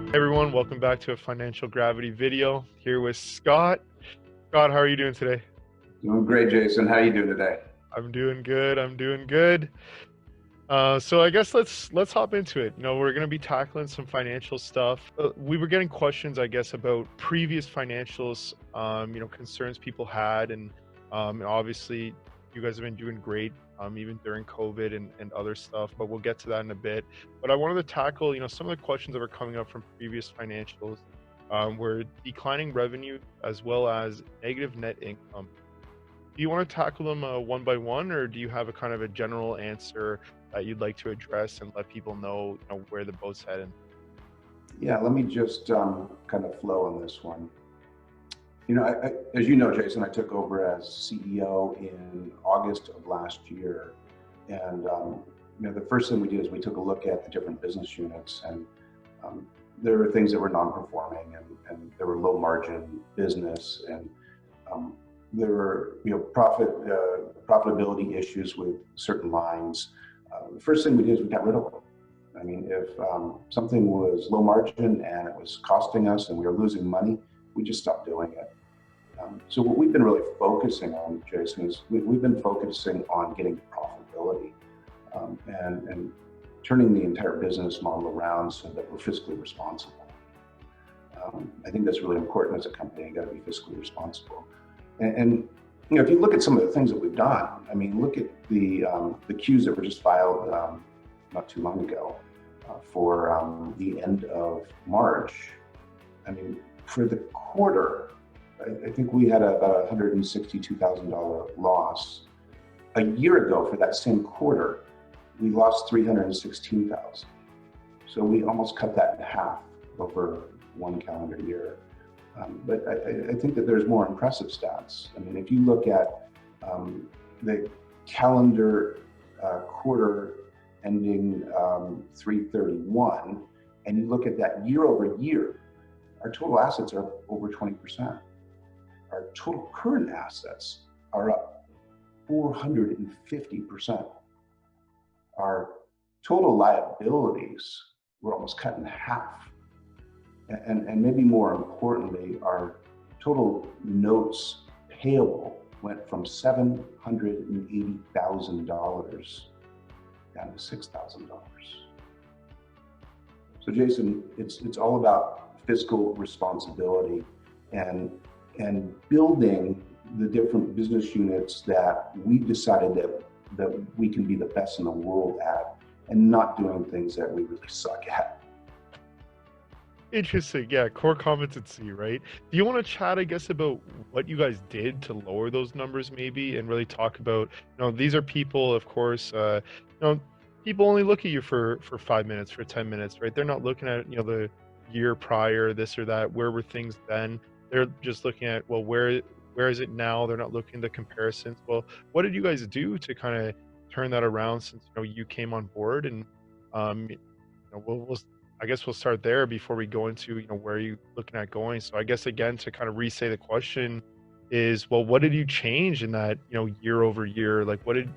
Hey everyone, welcome back to a Financial Gravity video here with Scott. Scott, how are you doing today? Doing great, Jason. How are you doing today? I'm doing good. I'm doing good. So I guess let's hop into it. We're gonna be tackling some financial stuff. We were getting questions, I guess, about previous financials, concerns people had, and obviously you guys have been doing great, even during COVID and other stuff. But we'll get to that in a bit. But I wanted to tackle, some of the questions that were coming up from previous financials, were declining revenue as well as negative net income. Do you want to tackle them one by one, or do you have a kind of a general answer that you'd like to address and let people know, where the boat's heading? Yeah, let me just kind of flow on this one. As you know, Jason, I took over as CEO in August of last year. And, the first thing we did is we took a look at the different business units, and there were things that were non-performing, and there were low margin business, and there were, profitability issues with certain lines. The first thing we did is we got rid of them. I mean, if something was low margin and it was costing us and we were losing money, we just stopped doing it. So what we've been really focusing on, Jason, is we've been focusing on getting profitability, and turning the entire business model around so that we're fiscally responsible. I think that's really important as a company. You got to be fiscally responsible. And if you look at some of the things that we've done, I mean, look at the Qs that were just filed not too long ago for the end of March. I mean, for the quarter, I think we had about $162,000 loss. A year ago, for that same quarter, we lost $316,000. So we almost cut that in half over one calendar year. But I think that there's more impressive stats. I mean, if you look at the calendar quarter ending 3/31, and you look at that year over year, our total assets are up over 20%. Our total current assets are up 450%. Our total liabilities were almost cut in half. And maybe more importantly, our total notes payable went from $780,000 down to $6,000. So Jason, it's all about fiscal responsibility and building the different business units that we decided that we can be the best in the world at, and not doing things that we really suck at. Interesting. Yeah, core competency, right? Do you want to chat, I guess, about what you guys did to lower those numbers maybe, and really talk about, these are people, of course, people only look at you for 5 minutes, for 10 minutes, right? They're not looking at, the year prior, this or that, where were things then? They're just looking at, well, where is it now? They're not looking at the comparisons. Well, what did you guys do to kind of turn that around since, you came on board? And, I guess we'll start there before we go into, where are you looking at going? So I guess, again, to kind of re-say the question is, well, what did you change in that, year over year? Like, what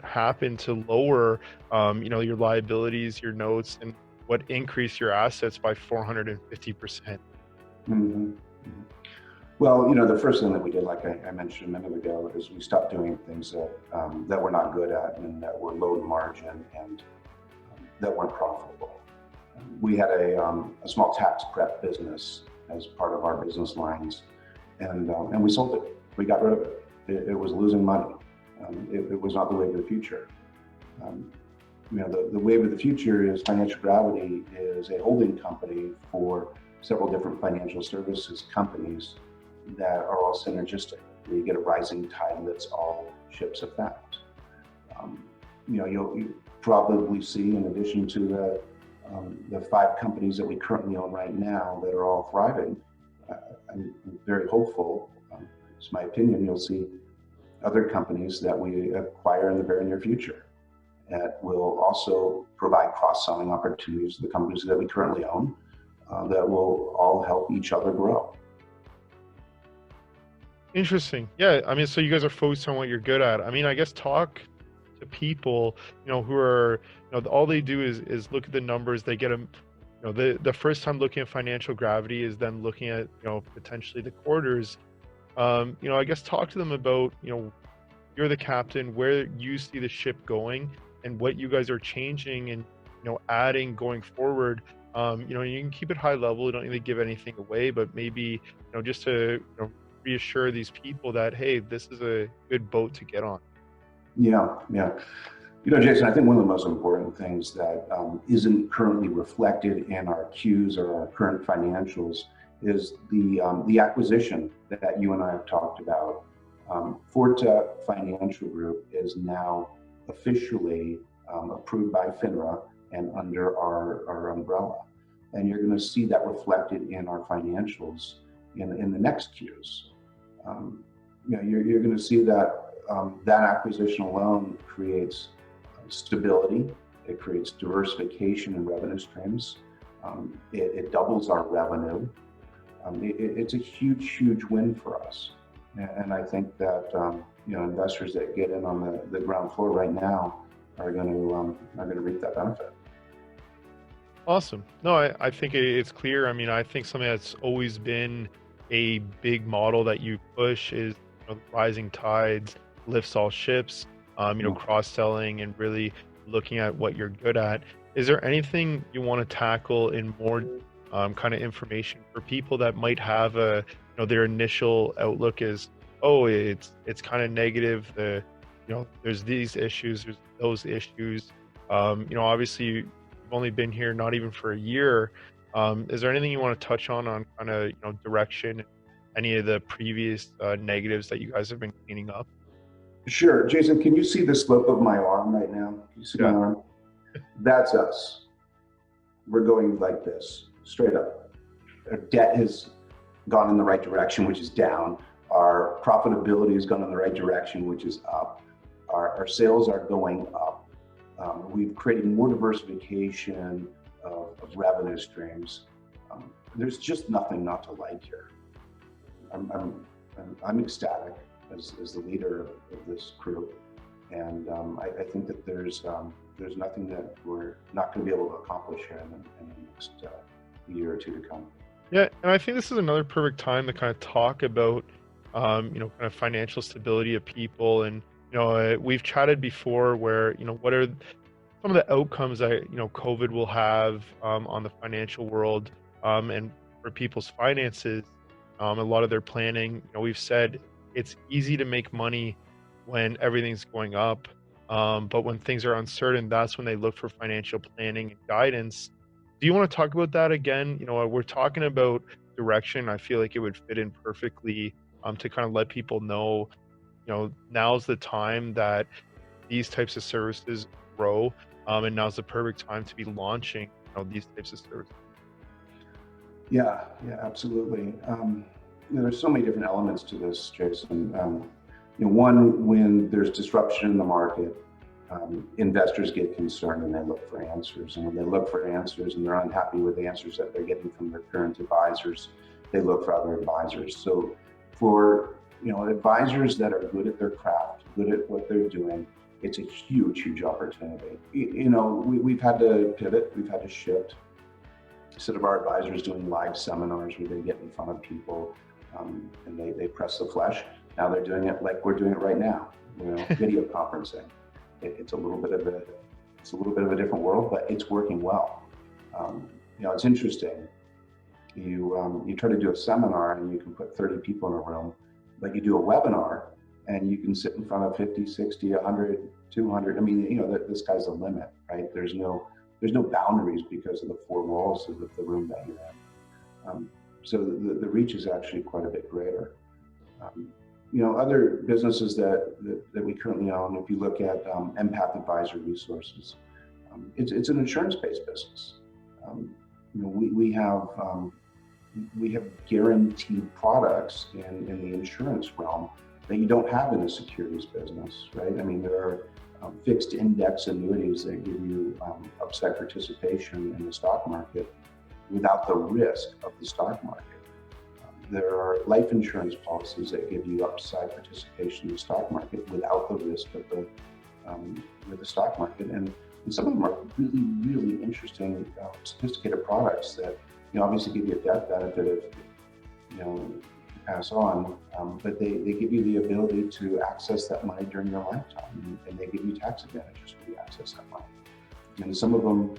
happened to lower, your liabilities, your notes, and what increased your assets by 450%? Mm-hmm. Well, the first thing that we did, like I mentioned a minute ago, is we stopped doing things that we're not good at and that were low margin and that weren't profitable. We had a small tax prep business as part of our business lines, and we sold it. We got rid of it. It was losing money. It was not the wave of the future. The wave of the future is Financial Gravity is a holding company for several different financial services companies that are all synergistic. You get a rising tide lifts all ships effect. You'll probably see, in addition to the 5 companies that we currently own right now that are all thriving, I'm very hopeful. It's my opinion, you'll see other companies that we acquire in the very near future that will also provide cross-selling opportunities to the companies that we currently own, that will all help each other grow. Interesting. Yeah, I mean, so you guys are focused on what you're good at. I mean, I guess talk to people, who are, all they do is look at the numbers. They get the first time looking at financial gravity is then looking at, potentially the quarters. I guess talk to them about, you're the captain, where you see the ship going and what you guys are changing and, adding going forward. You can keep it high level. You don't need to give anything away, but maybe, just to, reassure these people that, hey, this is a good boat to get on. Yeah, yeah. Jason, I think one of the most important things that isn't currently reflected in our Qs or our current financials is the acquisition that you and I have talked about. Forta Financial Group is now officially approved by FINRA and under our umbrella. And you're going to see that reflected in our financials in the next Qs. You're going to see that that acquisition alone creates stability. It creates diversification in revenue streams. It doubles our revenue. It's a huge win for us. And I think that investors that get in on the ground floor right now are going to reap that benefit. Awesome. No, I think it's clear. I mean, I think something that's always been a big model that you push is, rising tides lifts all ships. Cross-selling and really looking at what you're good at. Is there anything you want to tackle in more kind of information for people that might have their initial outlook is, oh, it's kind of negative. There's these issues, there's those issues. Obviously you've only been here not even for a year. Is there anything you want to touch on kind of, direction, any of the previous negatives that you guys have been cleaning up? Sure. Jason, can you see the slope of my arm right now? Can you see my arm? That's us. We're going like this, straight up. Our debt has gone in the right direction, which is down. Our profitability has gone in the right direction, which is up. Our sales are going up. We've created more diversification of revenue streams. There's just nothing not to like here. I'm ecstatic as the leader of this crew, and I think that there's nothing that we're not going to be able to accomplish here in the next year or two to come. Yeah, and I think this is another perfect time to kind of talk about kind of financial stability of people, and we've chatted before where what are some of the outcomes that COVID will have on the financial world and for people's finances, a lot of their planning. We've said it's easy to make money when everything's going up, but when things are uncertain, that's when they look for financial planning and guidance. Do you want to talk about that again? We're talking about direction. I feel like it would fit in perfectly to kind of let people know, now's the time that these types of services grow, and now's the perfect time to be launching, these types of services. Yeah, absolutely. There's so many different elements to this, Jason. One, when there's disruption in the market, investors get concerned and they look for answers. And when they look for answers and they're unhappy with the answers that they're getting from their current advisors, they look for other advisors. So for advisors that are good at their craft, good at what they're doing, it's a huge opportunity. We've had to pivot, we've had to shift. Instead of our advisors doing live seminars where they get in front of people and they press the flesh, now they're doing it like we're doing it right now, video conferencing. It's a little bit of a different world, but it's working well. It's interesting. You try to do a seminar and you can put 30 people in a room, but you do a webinar and you can sit in front of 50, 60, 100, 200. I mean, the sky's the limit, right? There's no boundaries because of the four walls of the room that you're in. So the reach is actually quite a bit greater. Other businesses that we currently own, if you look at Empath Advisor Resources, it's an insurance-based business. We have guaranteed products in the insurance realm that you don't have in the securities business, right? I mean, there are fixed index annuities that give you upside participation in the stock market without the risk of the stock market. There are life insurance policies that give you upside participation in the stock market without the risk of the stock market. And And some of them are really, really interesting, sophisticated products that, obviously give you a death benefit if, you pass on, but they give you the ability to access that money during your lifetime, and they give you tax advantages when you access that money. And some of them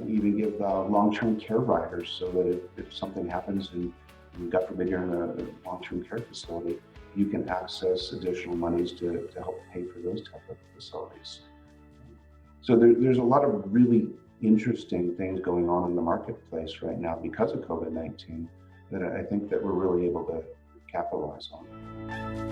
even give long-term care riders, so that if something happens and God forbid you're in a long-term care facility, you can access additional monies to help pay for those type of facilities. So there's a lot of really interesting things going on in the marketplace right now because of COVID-19 that I think that we're really able to capitalize on.